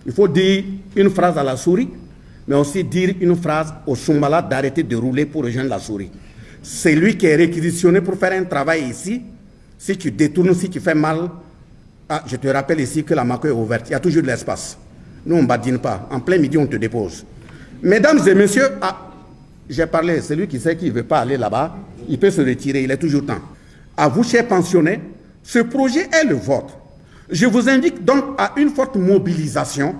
Il faut dire une phrase à la souris, mais aussi dire une phrase au Soumbala d'arrêter de rouler pour rejoindre la souris. C'est lui qui est réquisitionné pour faire un travail ici. Si tu détournes, si tu fais mal, je te rappelle ici que la Mako est ouverte. Il y a toujours de l'espace. Nous, on ne badine pas. En plein midi, on te dépose. Mesdames et messieurs, j'ai parlé, celui qui sait qu'il ne veut pas aller là-bas, il peut se retirer, il est toujours temps. À vous, chers pensionnés, ce projet est le vôtre. Je vous invite donc à une forte mobilisation.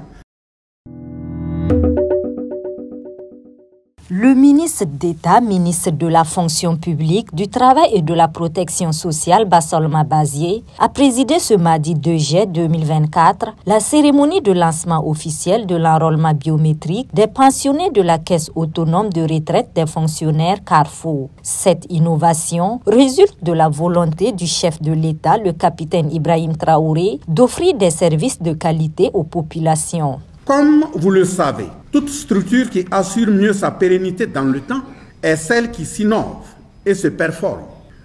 Le ministre d'État, ministre de la Fonction publique, du Travail et de la Protection sociale, Bassolma Bazié, a présidé ce mardi 2 juillet 2024 la cérémonie de lancement officiel de l'enrôlement biométrique des pensionnés de la Caisse autonome de retraite des fonctionnaires Carrefour. Cette innovation résulte de la volonté du chef de l'État, le capitaine Ibrahim Traoré, d'offrir des services de qualité aux populations. Comme vous le savez, toute structure qui assure mieux sa pérennité dans le temps est celle qui s'innove et se performe.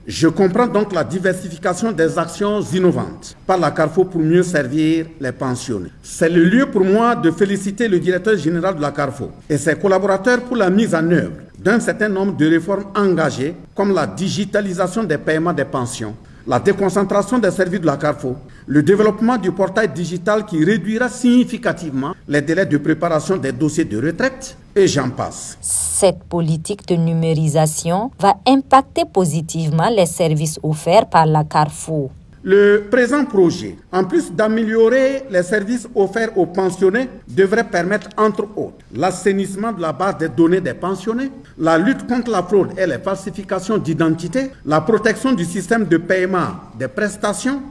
Je comprends donc la diversification des actions innovantes par la Carrefour pour mieux servir les pensionnés. C'est le lieu pour moi de féliciter le directeur général de la Carrefour et ses collaborateurs pour la mise en œuvre d'un certain nombre de réformes engagées comme la digitalisation des paiements des pensions, la déconcentration des services de la Carrefour, le développement du portail digital qui réduira significativement les délais de préparation des dossiers de retraite, et j'en passe. Cette politique de numérisation va impacter positivement les services offerts par la Carrefour. Le présent projet, en plus d'améliorer les services offerts aux pensionnés, devrait permettre, entre autres, l'assainissement de la base des données des pensionnés, la lutte contre la fraude et les falsifications d'identité, la protection du système de paiement des prestations,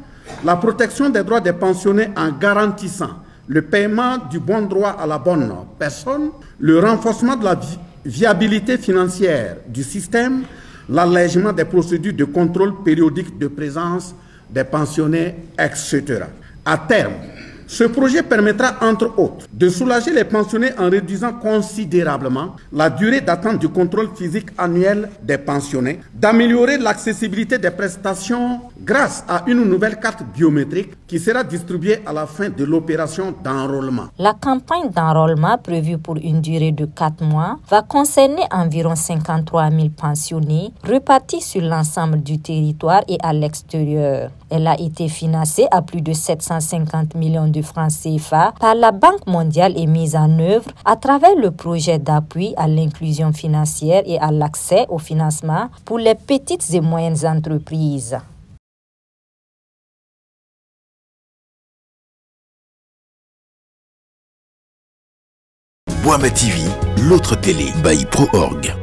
la protection des droits des pensionnés en garantissant le paiement du bon droit à la bonne personne, le renforcement de la viabilité financière du système, l'allègement des procédures de contrôle périodique de présence des pensionnés, etc. À terme, ce projet permettra, entre autres, de soulager les pensionnés en réduisant considérablement la durée d'attente du contrôle physique annuel des pensionnés, d'améliorer l'accessibilité des prestations grâce à une nouvelle carte biométrique qui sera distribuée à la fin de l'opération d'enrôlement. La campagne d'enrôlement prévue pour une durée de 4 mois va concerner environ 53 000 pensionnés repartis sur l'ensemble du territoire et à l'extérieur. Elle a été financée à plus de 750 millions de francs CFA par la Banque mondiale et mise en œuvre à travers le projet d'appui à l'inclusion financière et à l'accès au financement pour les petites et moyennes entreprises. Boama TV, l'autre télé by Pro Org.